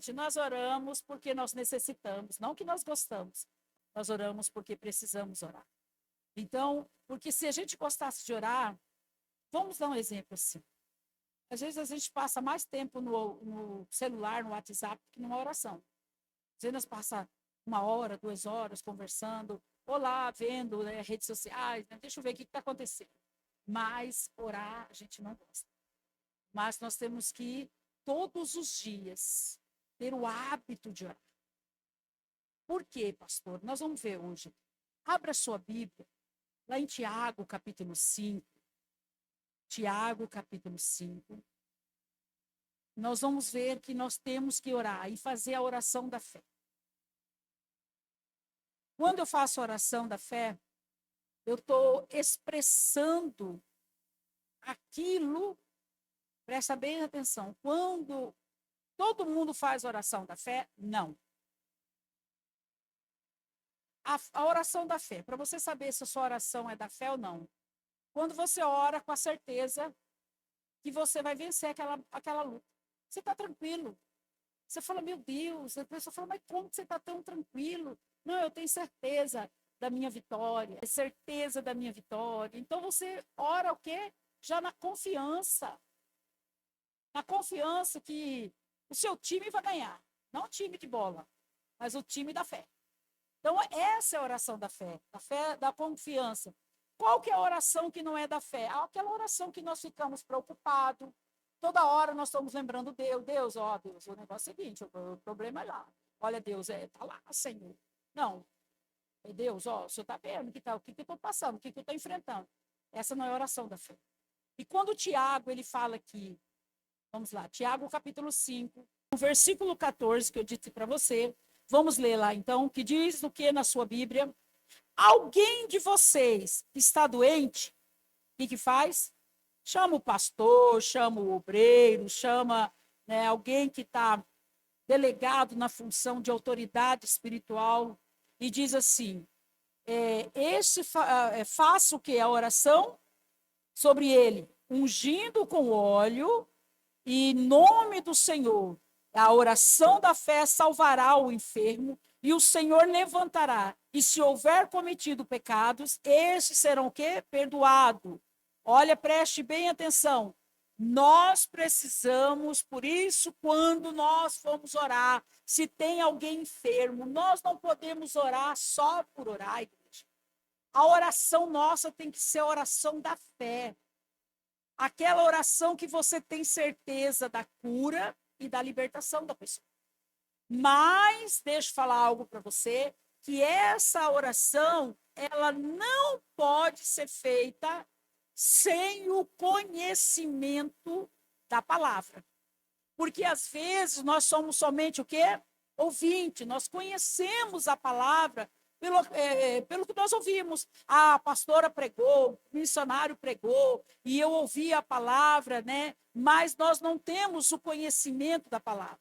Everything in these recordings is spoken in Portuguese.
gente, nós oramos porque nós necessitamos, não que nós gostamos. Nós oramos porque precisamos orar. Então, porque se a gente gostasse de orar, vamos dar um exemplo assim. Às vezes a gente passa mais tempo no celular, no WhatsApp, que numa oração. Às vezes nós passamos 1 hora, 2 horas conversando, ou lá vendo, né, redes sociais, né, deixa eu ver o que está acontecendo. Mas orar a gente não gosta. Mas nós temos que, todos os dias, ter o hábito de orar. Por quê, pastor? Nós vamos ver hoje. Abra sua Bíblia, lá em Tiago, capítulo 5. Tiago, capítulo 5. Nós vamos ver que nós temos que orar e fazer a oração da fé. Quando eu faço a oração da fé, eu estou expressando aquilo, presta bem atenção, quando todo mundo faz oração da fé, não. A oração da fé, para você saber se a sua oração é da fé ou não, quando você ora com a certeza que você vai vencer aquela luta. Você está tranquilo. Você fala, meu Deus, a pessoa fala, mas como você está tão tranquilo? Não, eu tenho certeza da minha vitória, certeza da minha vitória. Então você ora o quê? Já na confiança. Na confiança que o seu time vai ganhar. Não o time de bola, mas o time da fé. Então, essa é a oração da fé da confiança. Qual que é a oração que não é da fé? Aquela oração que nós ficamos preocupados, toda hora nós estamos lembrando Deus, Deus, o negócio é o seguinte, o problema é lá. Olha, Deus, está lá, Senhor. Não, é Deus, o Senhor está vendo o que eu estou passando, o que eu estou enfrentando. Essa não é a oração da fé. E quando o Tiago, ele fala aqui, vamos lá, Tiago capítulo 5, no versículo 14, que eu disse para você, vamos ler lá então, que diz o que na sua Bíblia? Alguém de vocês está doente, o que faz? Chama o pastor, chama o obreiro, chama, né, alguém que está delegado na função de autoridade espiritual e diz assim, faça o que? A oração sobre ele, ungindo com óleo e em nome do Senhor. A oração da fé salvará o enfermo e o Senhor levantará. E se houver cometido pecados, estes serão o quê? Perdoados. Olha, preste bem atenção. Nós precisamos, por isso, quando nós formos orar, se tem alguém enfermo, nós não podemos orar só por orar, igreja. A oração nossa tem que ser a oração da fé. Aquela oração que você tem certeza da cura e da libertação da pessoa. Mas, deixa eu falar algo para você, que essa oração, ela não pode ser feita sem o conhecimento da palavra. Porque, às vezes, nós somos somente o quê? Ouvinte, nós conhecemos a palavra pelo que nós ouvimos. A pastora pregou, o missionário pregou, e eu ouvi a palavra, né? Mas nós não temos o conhecimento da palavra.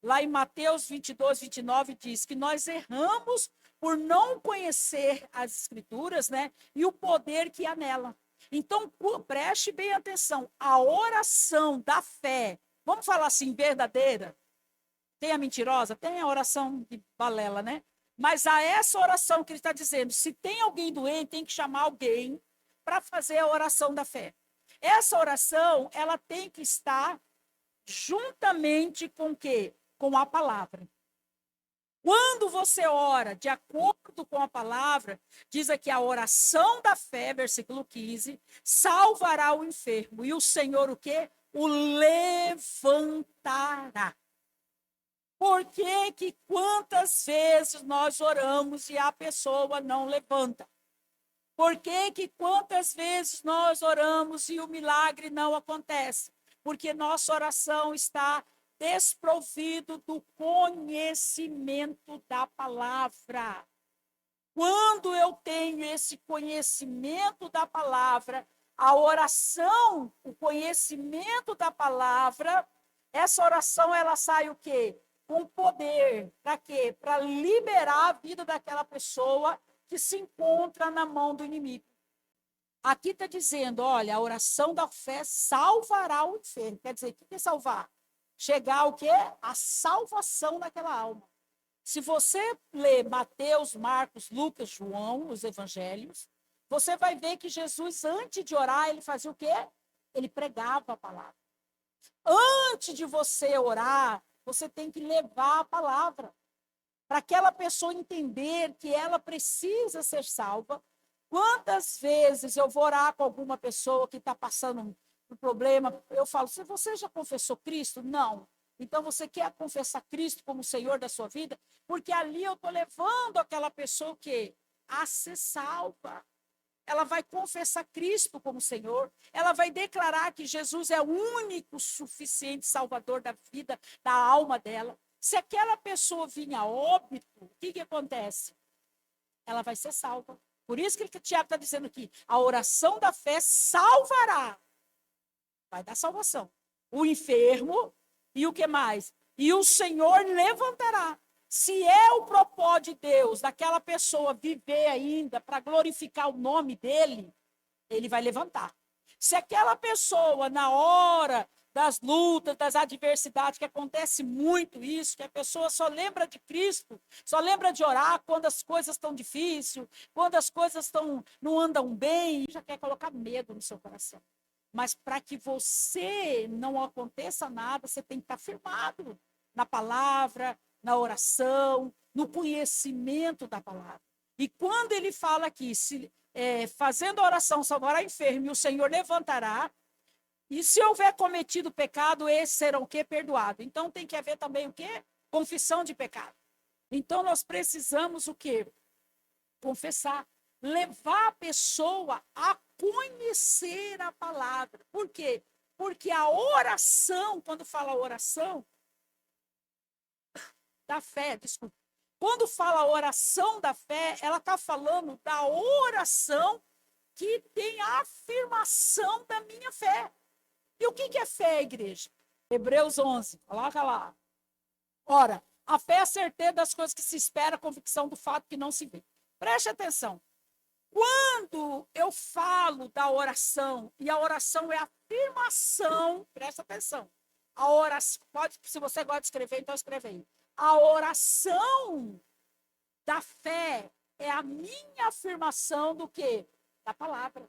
Lá em Mateus 22, 29, diz que nós erramos por não conhecer as escrituras, né? E o poder que há nela. Então, preste bem atenção, a oração da fé, vamos falar assim, verdadeira, tem a mentirosa, tem a oração de balela, né? Mas a essa oração que ele está dizendo, se tem alguém doente, tem que chamar alguém para fazer a oração da fé. Essa oração, ela tem que estar juntamente com o quê? Com a palavra. Quando você ora de acordo com a palavra, diz aqui a oração da fé, versículo 15, salvará o enfermo. E o Senhor o quê? O levantará. Por que quantas vezes nós oramos e a pessoa não levanta? Por que quantas vezes nós oramos e o milagre não acontece? Porque nossa oração está desprovido do conhecimento da palavra. Quando eu tenho esse conhecimento da palavra, a oração, o conhecimento da palavra, essa oração ela sai o quê? Com poder. Para quê? Para liberar a vida daquela pessoa que se encontra na mão do inimigo. Aqui está dizendo, olha, a oração da fé salvará o enfermo. Quer dizer, o que é salvar? chegar ao quê? A salvação daquela alma. Se você ler Mateus, Marcos, Lucas, João, os evangelhos, você vai ver que Jesus, antes de orar, ele fazia o quê? Ele pregava a palavra. Antes de você orar, você tem que levar a palavra para aquela pessoa entender que ela precisa ser salva. Quantas vezes eu vou orar com alguma pessoa que está passando um problema, eu falo, se você já confessou Cristo? Não. Então você quer confessar Cristo como Senhor da sua vida? Porque ali eu estou levando aquela pessoa que a ser salva. Ela vai confessar Cristo como Senhor, ela vai declarar que Jesus é o único suficiente Salvador da vida, da alma dela. Se aquela pessoa vir a óbito, o que acontece? Ela vai ser salva. Por isso que o Tiago está dizendo aqui, a oração da fé salvará. Vai dar salvação. O enfermo e o que mais? E o Senhor levantará. Se é o propósito de Deus daquela pessoa viver ainda para glorificar o nome dele, ele vai levantar. Se aquela pessoa, na hora das lutas, das adversidades, que acontece muito isso, que a pessoa só lembra de Cristo, só lembra de orar quando as coisas estão difíceis, quando as coisas não andam bem, já quer colocar medo no seu coração. Mas para que você não aconteça nada, você tem que estar firmado na palavra, na oração, no conhecimento da palavra. E quando ele fala aqui, fazendo a oração salvará enfermo e o Senhor levantará, e se houver cometido pecado, esses serão o quê? Perdoados. Então tem que haver também o quê? Confissão de pecado. Então nós precisamos o quê? Confessar. Levar a pessoa a conhecer a palavra. Por quê? Porque a oração, quando fala oração, da fé, desculpa. Quando fala oração da fé, ela está falando da oração que tem a afirmação da minha fé. E o que é fé, igreja? Hebreus 11, coloca lá. Ora, a fé é a certeza das coisas que se espera, a convicção do fato que não se vê. Preste atenção. Quando eu falo da oração, e a oração é a afirmação, presta atenção. A oração, se você gosta de escrever, então escreve aí. A oração da fé é a minha afirmação do quê? Da palavra.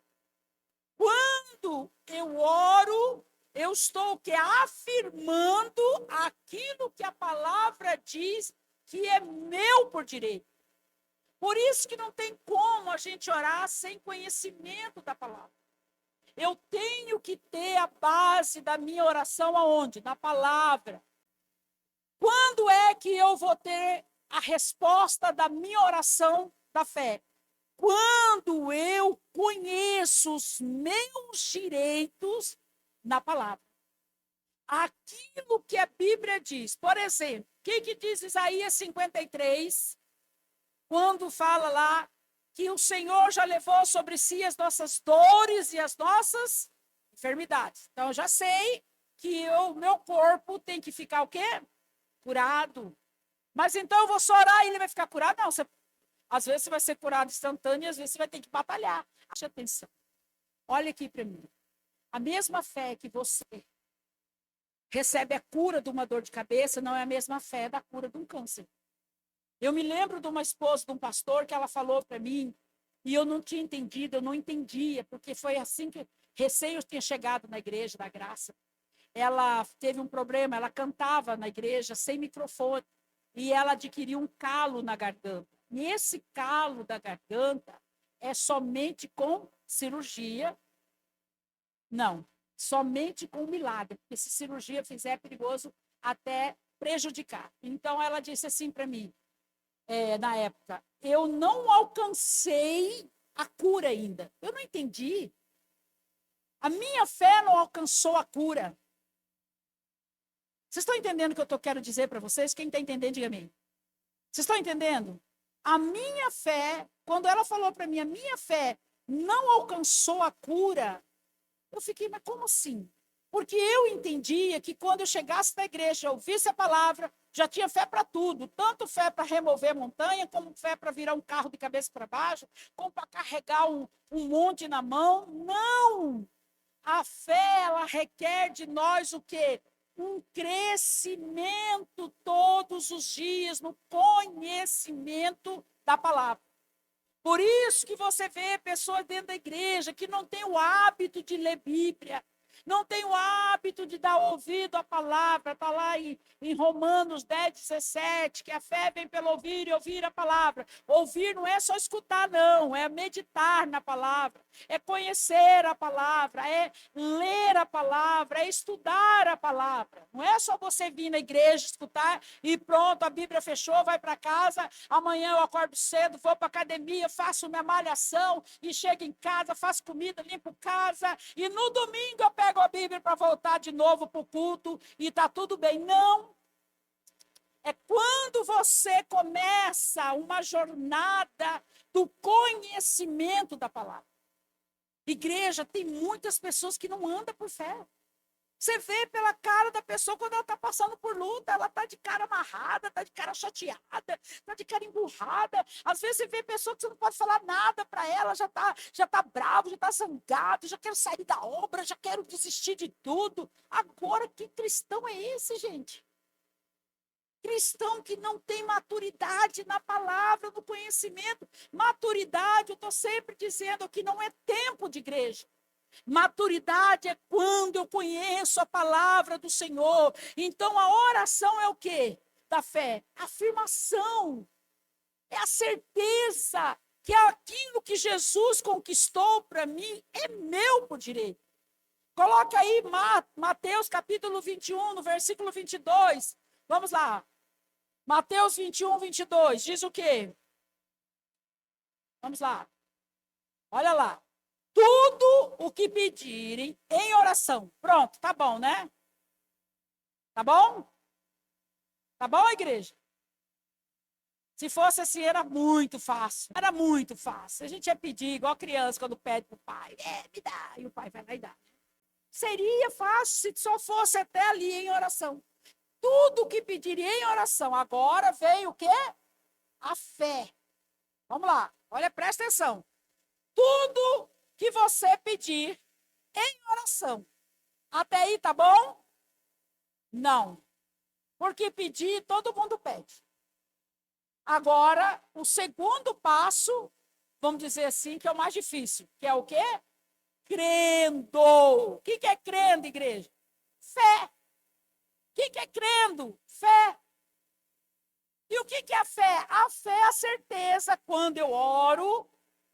Quando eu oro, eu estou o quê? Afirmando aquilo que a palavra diz que é meu por direito. Por isso que não tem como a gente orar sem conhecimento da palavra. Eu tenho que ter a base da minha oração aonde? Na palavra. Quando é que eu vou ter a resposta da minha oração da fé? Quando eu conheço os meus direitos na palavra. Aquilo que a Bíblia diz. Por exemplo, o que diz Isaías 53? Quando fala lá que o Senhor já levou sobre si as nossas dores e as nossas enfermidades. Então, eu já sei que o meu corpo tem que ficar o quê? Curado. Mas então eu vou só orar e ele vai ficar curado? Não, às vezes você vai ser curado instantâneo e às vezes você vai ter que batalhar. Preste atenção. Olha aqui para mim. A mesma fé que você recebe a cura de uma dor de cabeça não é a mesma fé da cura de um câncer. Eu me lembro de uma esposa de um pastor que ela falou para mim e eu não tinha entendido, eu não entendia, porque foi assim que recém eu tinha chegado na igreja da graça. Ela teve um problema, ela cantava na igreja sem microfone e ela adquiriu um calo na garganta. E esse calo da garganta é somente com cirurgia. Não, somente com milagre, porque se cirurgia fizer é perigoso até prejudicar. Então ela disse assim para mim, na época, eu não alcancei a cura ainda. Eu não entendi. A minha fé não alcançou a cura. Vocês estão entendendo o que eu quero dizer para vocês? Quem está entendendo, diga amém. Vocês estão entendendo? A minha fé, quando ela falou para mim, a minha fé não alcançou a cura, eu fiquei, mas como assim? Porque eu entendia que quando eu chegasse na igreja, eu ouvisse a palavra, já tinha fé para tudo, tanto fé para remover montanha, como fé para virar um carro de cabeça para baixo, como para carregar um monte na mão. Não! A fé, ela requer de nós o quê? um crescimento todos os dias no conhecimento da palavra. Por isso que você vê pessoas dentro da igreja que não têm o hábito de ler Bíblia, não tem o hábito de dar ouvido à palavra. Está lá em Romanos 10:17, que a fé vem pelo ouvir e ouvir a palavra. Ouvir não é só escutar, não, é meditar na palavra, é conhecer a palavra, é ler a palavra, é estudar a palavra. Não é só você vir na igreja, escutar e pronto, a Bíblia fechou, vai para casa, amanhã eu acordo cedo, vou para a academia, faço minha malhação e chego em casa, faço comida, limpo casa e no domingo eu pego a Bíblia para voltar de novo para o culto e está tudo bem. Não. É quando você começa uma jornada do conhecimento da palavra. Igreja, tem muitas pessoas que não andam por fé. Você vê pela cara da pessoa quando ela está passando por luta, ela está de cara amarrada, está de cara chateada, está de cara emburrada. Às vezes você vê pessoa que você não pode falar nada para ela, já tá bravo, já está zangado, já quero sair da obra, já quero desistir de tudo. Agora, que cristão é esse, gente? Cristão que não tem maturidade na palavra, no conhecimento. Maturidade, eu estou sempre dizendo que não é tempo de igreja. Maturidade é quando eu conheço a palavra do Senhor. Então, a oração é o quê? Da fé. Afirmação. É a certeza que aquilo que Jesus conquistou para mim é meu por direito. Coloca aí Mateus capítulo 21, no versículo 22. Vamos lá. Mateus 21, 22. Diz o quê? Vamos lá. Olha lá. Tudo o que pedirem em oração. Pronto, tá bom, né? Tá bom? Tá bom, igreja? Se fosse assim, era muito fácil. Era muito fácil. A gente ia pedir, igual criança, quando pede pro pai. Me dá. E o pai vai lá e dá. Seria fácil se só fosse até ali em oração. Tudo o que pedirem em oração. Agora veio o quê? A fé. Vamos lá. Olha, presta atenção. Tudo que você pedir em oração. Até aí, tá bom? Não. Porque pedir, todo mundo pede. Agora, o segundo passo, vamos dizer assim, que é o mais difícil, que é o quê? Crendo. O que é crendo, igreja? Fé. O que é crendo? Fé. E o que é a fé? A fé é a certeza, quando eu oro,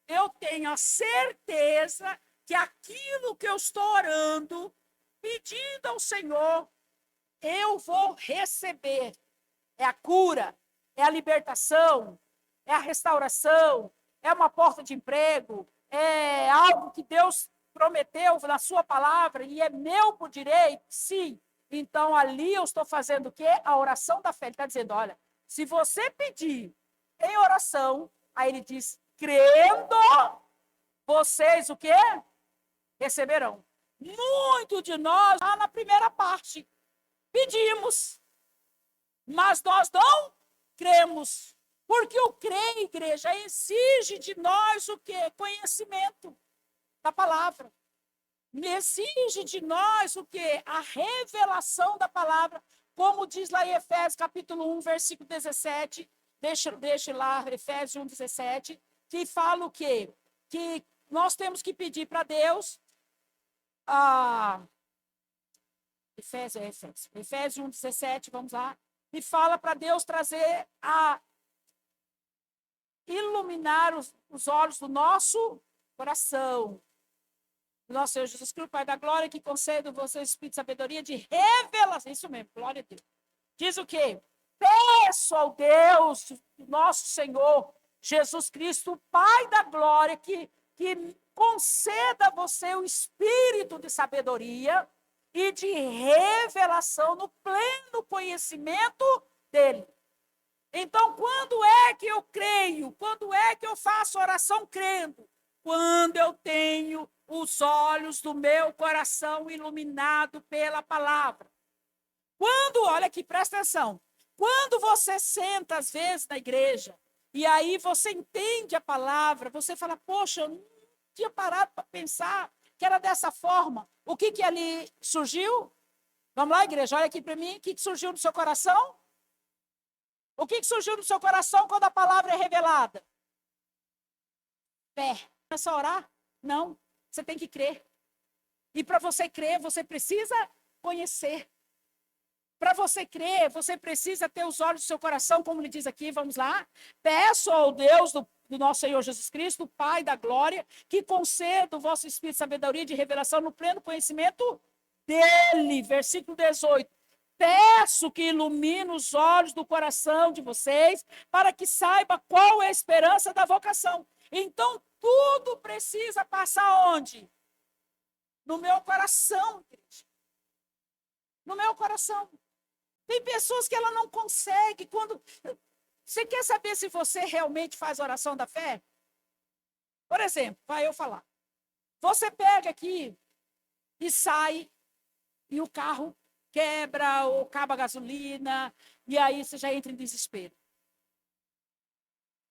eu tenho a certeza que aquilo que eu estou orando, pedindo ao Senhor, eu vou receber. É a cura, é a libertação, é a restauração, é uma porta de emprego, é algo que Deus prometeu na sua palavra e é meu por direito, sim. Então, ali eu estou fazendo o quê? A oração da fé. Ele está dizendo, olha, se você pedir em oração, aí ele diz, crendo, vocês o quê? Receberão. Muito de nós, lá na primeira parte, pedimos, mas nós não cremos. Porque o crer, igreja, exige de nós o quê? Conhecimento da palavra. Exige de nós o quê? A revelação da palavra, como diz lá em Efésios capítulo 1, versículo 17, deixa lá, Efésios 1, 17, que fala o quê? Que nós temos que pedir para Deus, Efésios 1, 17, vamos lá, e fala para Deus trazer iluminar os olhos do nosso coração. Nosso Senhor Jesus Cristo, Pai da glória, que conceda você o espírito de sabedoria, de revelação. Isso mesmo, glória a Deus. Diz o quê? Peço ao Deus, nosso Senhor, Jesus Cristo, Pai da glória, que conceda a você o espírito de sabedoria e de revelação no pleno conhecimento dele. Então, quando é que eu creio? Quando é que eu faço oração crendo? Quando eu tenho os olhos do meu coração iluminado pela palavra. Quando, olha aqui, presta atenção. Quando você senta, às vezes, na igreja, e aí você entende a palavra, você fala, poxa, eu não tinha parado para pensar que era dessa forma. O que ali surgiu? Vamos lá, igreja, olha aqui para mim, o que surgiu no seu coração? O que surgiu no seu coração quando a palavra é revelada? Fé. É só orar? Não, você tem que crer. E para você crer, você precisa conhecer. Para você crer, você precisa ter os olhos do seu coração, como ele diz aqui, vamos lá. Peço ao Deus do nosso Senhor Jesus Cristo, o Pai da glória, que conceda o vosso espírito de sabedoria e de revelação no pleno conhecimento dele. Versículo 18. Peço que ilumine os olhos do coração de vocês, para que saiba qual é a esperança da vocação. Então, tudo precisa passar onde? No meu coração, igreja. No meu coração. Tem pessoas que ela não consegue. Quando você quer saber se você realmente faz oração da fé? Por exemplo, vai eu falar. Você pega aqui e sai e o carro quebra ou acaba a gasolina e aí você já entra em desespero.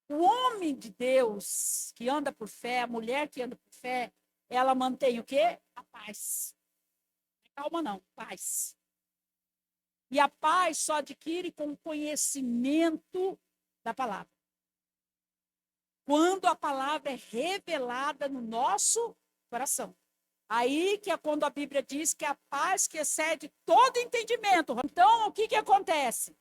O homem de Deus que anda por fé, a mulher que anda por fé, ela mantém o quê? A paz. Calma não, paz. E a paz só adquire com o conhecimento da palavra. Quando a palavra é revelada no nosso coração. Aí que é quando a Bíblia diz que a paz que excede todo entendimento. Então, o que acontece?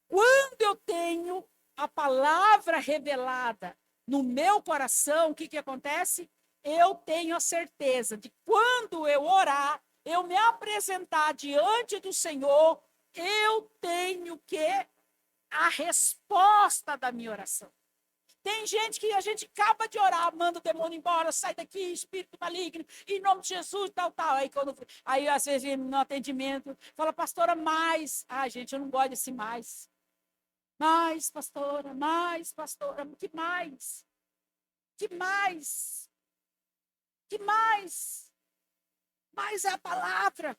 Quando eu tenho a palavra revelada no meu coração, o que acontece? Eu tenho a certeza de quando eu orar, eu me apresentar diante do Senhor, eu tenho que a resposta da minha oração. Tem gente que a gente acaba de orar, manda o demônio embora, sai daqui, espírito maligno, em nome de Jesus, tal. Aí às vezes, no atendimento, fala, pastora, mais. Ai, gente, eu não gosto desse mais. Mais, pastora, que mais? Que mais? Que mais? Mais é a palavra,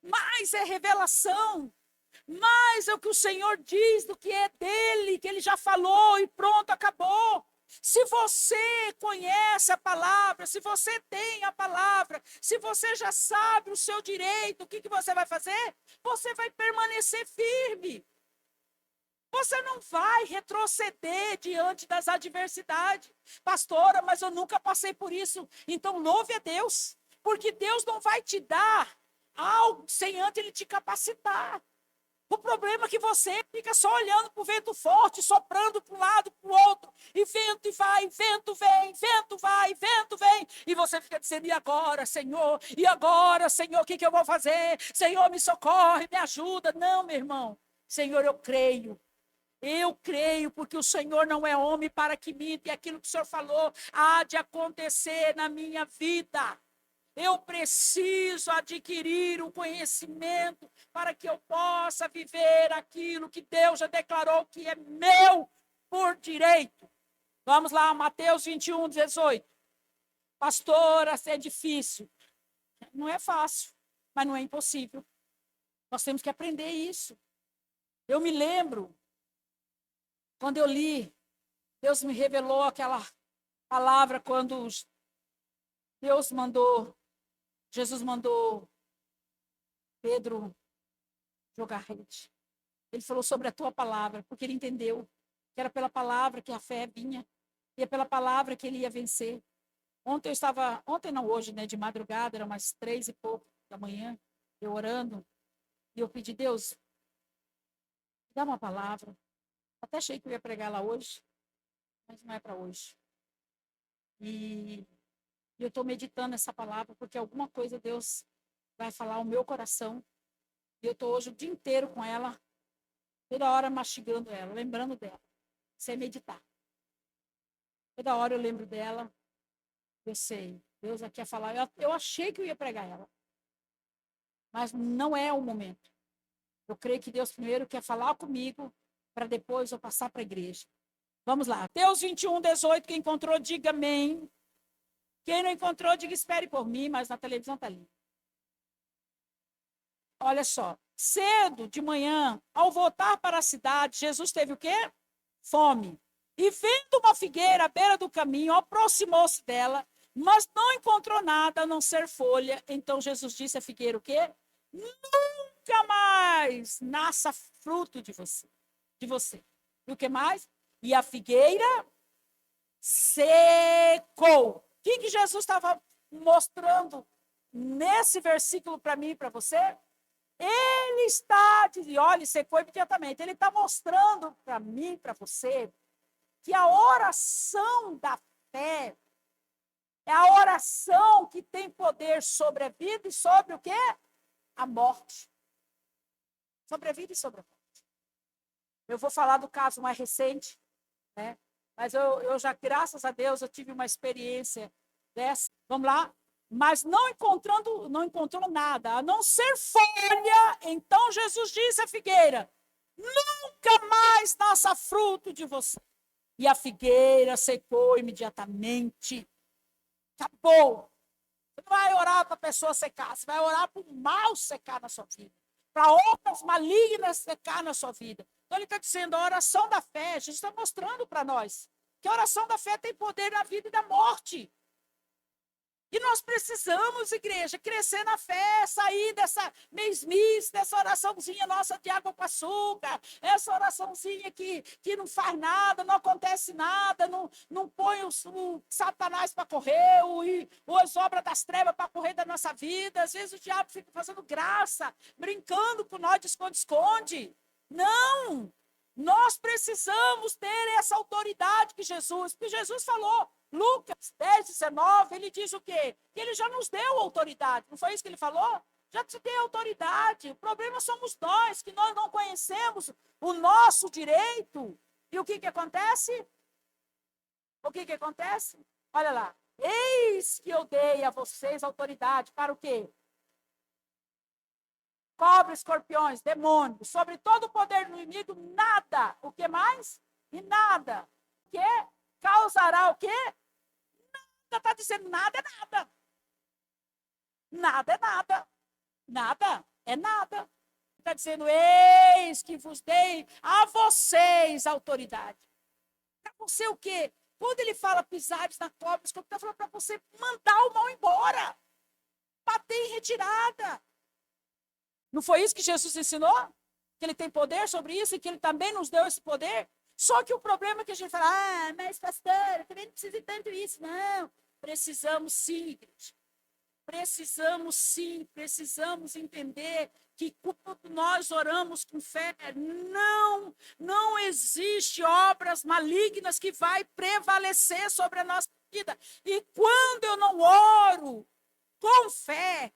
mais é revelação. Mais é o que o Senhor diz do que é dele, que ele já falou e pronto, acabou. Se você conhece a palavra, se você tem a palavra, se você já sabe o seu direito, o que você vai fazer? Você vai permanecer firme. Você não vai retroceder diante das adversidades. Pastora, mas eu nunca passei por isso. Então, louve a Deus, porque Deus não vai te dar algo sem antes ele te capacitar. O problema é que você fica só olhando para o vento forte, soprando para um lado, para o outro, e vento vai, vento vem, vento vai, vento vem, e você fica dizendo, e agora, Senhor, o que eu vou fazer? Senhor, me socorre, me ajuda. Não, meu irmão, Senhor, eu creio, porque o Senhor não é homem para que minta, e aquilo que o Senhor falou há de acontecer na minha vida. Eu preciso adquirir um conhecimento para que eu possa viver aquilo que Deus já declarou que é meu por direito. Vamos lá, Mateus 21, 18. Pastora, é difícil. Não é fácil, mas não é impossível. Nós temos que aprender isso. Eu me lembro, quando eu li, Deus me revelou aquela palavra quando Jesus mandou Pedro jogar rede. Ele falou sobre a tua palavra, porque ele entendeu que era pela palavra que a fé vinha, e é pela palavra que ele ia vencer. Ontem não, hoje, né, de madrugada, eram umas 3 e pouco da manhã, eu orando, e eu pedi, Deus, dá uma palavra. Até achei que eu ia pregar lá hoje, mas não é para hoje. E eu estou meditando essa palavra, porque alguma coisa Deus vai falar ao meu coração. E eu estou hoje o dia inteiro com ela, toda hora mastigando ela, lembrando dela, sem meditar. Toda hora eu lembro dela, eu sei, Deus aqui ia falar. Eu achei que eu ia pregar ela, mas não é o momento. Eu creio que Deus primeiro quer falar comigo, para depois eu passar para a igreja. Vamos lá, Mateus 21, 18, quem encontrou, diga amém. Quem não encontrou, diga espere por mim, mas na televisão está ali. Olha só, cedo de manhã, ao voltar para a cidade, Jesus teve o quê? Fome. E vendo uma figueira à beira do caminho, aproximou-se dela, mas não encontrou nada a não ser folha. Então Jesus disse à figueira o quê? Nunca nunca mais nasça fruto de você. E o que mais? E a figueira secou. O que Jesus estava mostrando nesse versículo para mim e para você? Ele está dizendo, olha, secou imediatamente. Ele está mostrando para mim e para você que a oração da fé é a oração que tem poder sobre a vida e sobre o quê? A morte. Sobre a vida e sobre a morte. Eu vou falar do caso mais recente, né? Mas eu já, graças a Deus, eu tive uma experiência dessa. Vamos lá? Mas não encontrou nada, a não ser folha. Então Jesus disse à figueira: nunca mais nasça fruto de você. E a figueira secou imediatamente. Acabou. Você não vai orar para a pessoa secar, você vai orar para o mal secar na sua vida, para obras malignas secar na sua vida. Então ele está dizendo, a oração da fé, Jesus está mostrando para nós que a oração da fé tem poder na vida e na morte. E nós precisamos, igreja, crescer na fé, sair dessa mesmice, dessa oraçãozinha nossa de água com açúcar, essa oraçãozinha que não faz nada, não acontece nada, não põe o Satanás para correr, ou as obras das trevas para correr da nossa vida. Às vezes o diabo fica fazendo graça, brincando com nós de esconde-esconde. Não! Nós precisamos ter essa autoridade que Jesus falou. Lucas 10, 19, ele diz o quê? Que ele já nos deu autoridade. Não foi isso que ele falou? Já te deu autoridade. O problema somos nós, que nós não conhecemos o nosso direito. E o que acontece? O que acontece? Olha lá. Eis que eu dei a vocês autoridade para o quê? Cobras, escorpiões, demônios, sobre todo o poder do inimigo, nada. O que mais? E nada. O que causará o quê? Está dizendo nada é nada. Nada é nada. Nada é nada. Está dizendo, eis que vos dei a vocês autoridade. Para você o quê? Quando ele fala pisares na cobra, ele está falando para você mandar o mal embora. Bater em retirada. Não foi isso que Jesus ensinou? Que ele tem poder sobre isso e que ele também nos deu esse poder? Só que o problema é que a gente fala, mas pastor, eu também não preciso de tanto isso. Não, precisamos sim, igreja. Precisamos sim, precisamos entender que quando nós oramos com fé, não existe obras malignas que vai prevalecer sobre a nossa vida. E quando eu não oro com fé,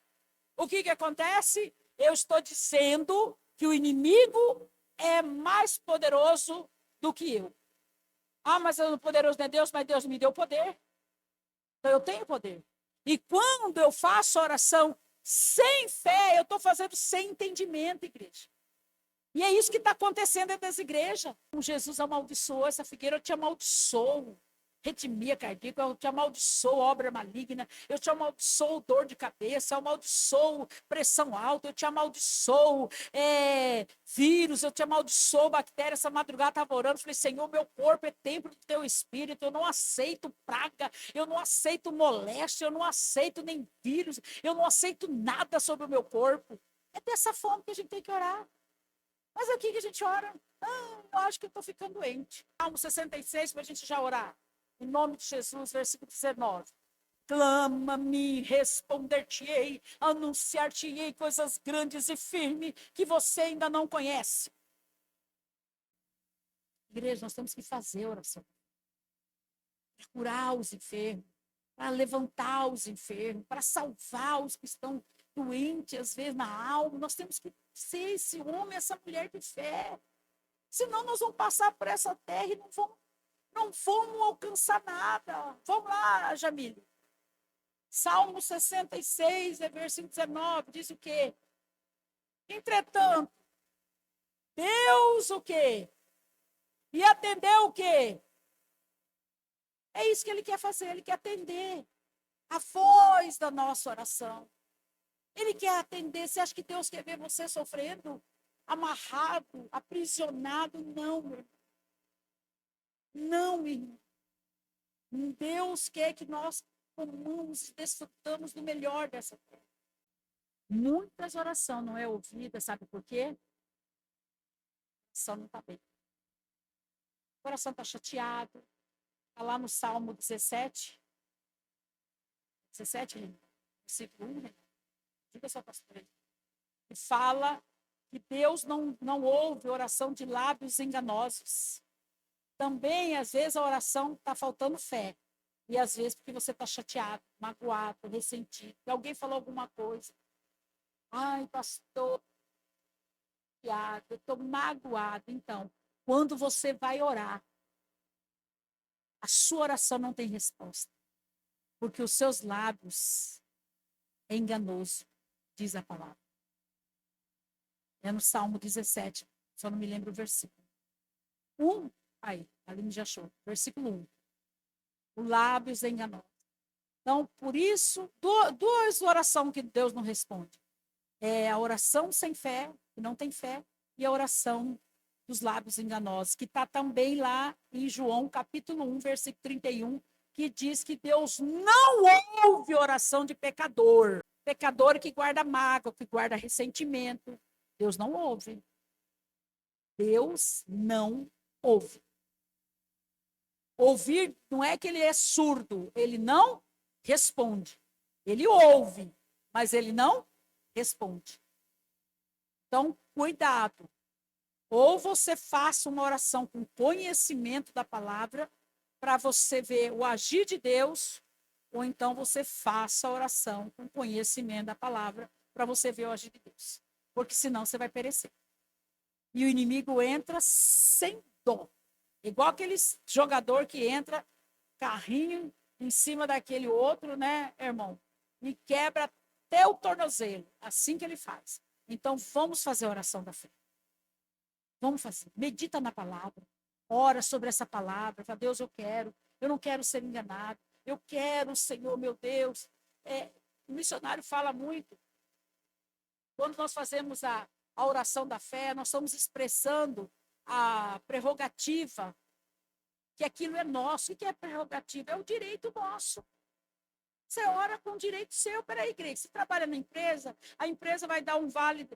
o que acontece? Eu estou dizendo que o inimigo é mais poderoso do que eu. Mas o poderoso não é Deus, mas Deus me deu poder. Então eu tenho poder. E quando eu faço oração sem fé, eu estou fazendo sem entendimento, igreja. E é isso que está acontecendo dentro das igrejas. Jesus amaldiçoou essa figueira, eu te amaldiçoo. Arritmia cardíaca, eu te amaldiçoo obra maligna, eu te amaldiçoo dor de cabeça, eu amaldiçoo pressão alta, eu te amaldiçoo vírus, eu te amaldiçoo bactéria. Essa madrugada estava orando, falei, Senhor, meu corpo é templo do teu espírito, eu não aceito praga, eu não aceito moléstia, eu não aceito nem vírus, eu não aceito nada sobre o meu corpo. É dessa forma que a gente tem que orar. Mas aqui que a gente ora, eu acho que eu estou ficando doente. Salmo 66, para a gente já orar. Em nome de Jesus, versículo 19. Clama-me, responder-te-ei, anunciar-te-ei coisas grandes e firmes que você ainda não conhece. Igreja, nós temos que fazer oração. Para curar os enfermos, para levantar os enfermos, para salvar os que estão doentes, às vezes, na alma. Nós temos que ser esse homem, essa mulher de fé. Senão nós vamos passar por essa terra e não vamos alcançar nada. Vamos lá, Jamile. Salmo 66, versículo 19, diz o quê? Entretanto, Deus o quê? E atendeu o quê? É isso que ele quer fazer, ele quer atender a voz da nossa oração. Ele quer atender. Você acha que Deus quer ver você sofrendo, amarrado, aprisionado? Não, meu irmão. Não, irmão. Deus quer que nós comamos e desfrutamos do melhor dessa terra. Muitas orações não é ouvida, sabe por quê? A oração não está bem. O coração está chateado. Está lá no Salmo 17, versículo 1, né? Diga só, pastor. Que fala que Deus não ouve oração de lábios enganosos. Também, às vezes, a oração está faltando fé. E, às vezes, porque você está chateado, magoado, ressentido. Que alguém falou alguma coisa. Ai, pastor, eu estou magoado. Então, quando você vai orar, a sua oração não tem resposta. Porque os seus lábios é enganoso, diz a palavra. É no Salmo 17, só não me lembro o versículo. Aí, a Aline já achou. Versículo 1. O lábios é enganoso. Então, por isso, duas orações que Deus não responde. É a oração sem fé, que não tem fé, e a oração dos lábios enganosos, que está também lá em João, capítulo 1, versículo 31, que diz que Deus não ouve oração de pecador. Pecador que guarda mágoa, que guarda ressentimento. Deus não ouve. Deus não ouve. Ouvir não é que ele é surdo, ele não responde. Ele ouve, mas ele não responde. Então, cuidado. Ou você faça uma oração com conhecimento da palavra, para você ver o agir de Deus, ou então você faça a oração com conhecimento da palavra, para você ver o agir de Deus. Porque senão você vai perecer. E o inimigo entra sem dó. Igual aquele jogador que entra carrinho em cima daquele outro, né, irmão? E quebra até o tornozelo. Assim que ele faz. Então, vamos fazer a oração da fé. Vamos fazer. Medita na palavra. Ora sobre essa palavra. Fala, Deus, eu quero. Eu não quero ser enganado. Eu quero, Senhor, meu Deus. O missionário fala muito. Quando nós fazemos a oração da fé, nós estamos expressando a prerrogativa que aquilo é nosso. O que é prerrogativa? É o direito nosso. Você ora com direito seu. Peraí, igreja, você trabalha na empresa, a empresa vai dar um vale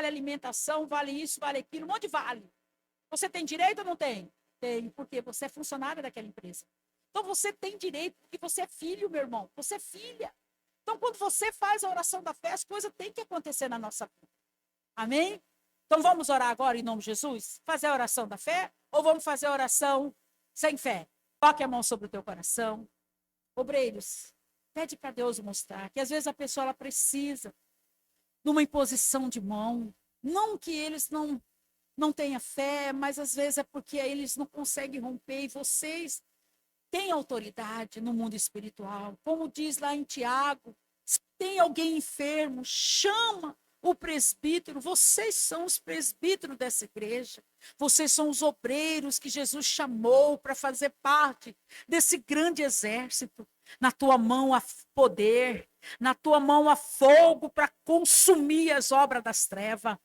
alimentação, um vale isso, vale aquilo, um monte de vale. Você tem direito ou não tem? Tem, porque você é funcionário daquela empresa. Então, você tem direito, porque você é filho, meu irmão. Você é filha. Então, quando você faz a oração da fé, as coisas têm que acontecer na nossa vida. Amém? Então, vamos orar agora em nome de Jesus? Fazer a oração da fé? Ou vamos fazer a oração sem fé? Coloque a mão sobre o teu coração. Obreiros, pede para Deus mostrar que às vezes a pessoa ela precisa de uma imposição de mão. Não que eles não tenham fé, mas às vezes é porque eles não conseguem romper e vocês têm autoridade no mundo espiritual. Como diz lá em Tiago, se tem alguém enfermo, chama o presbítero. Vocês são os presbíteros dessa igreja. Vocês são os obreiros que Jesus chamou para fazer parte desse grande exército. Na tua mão há poder, na tua mão há fogo para consumir as obras das trevas.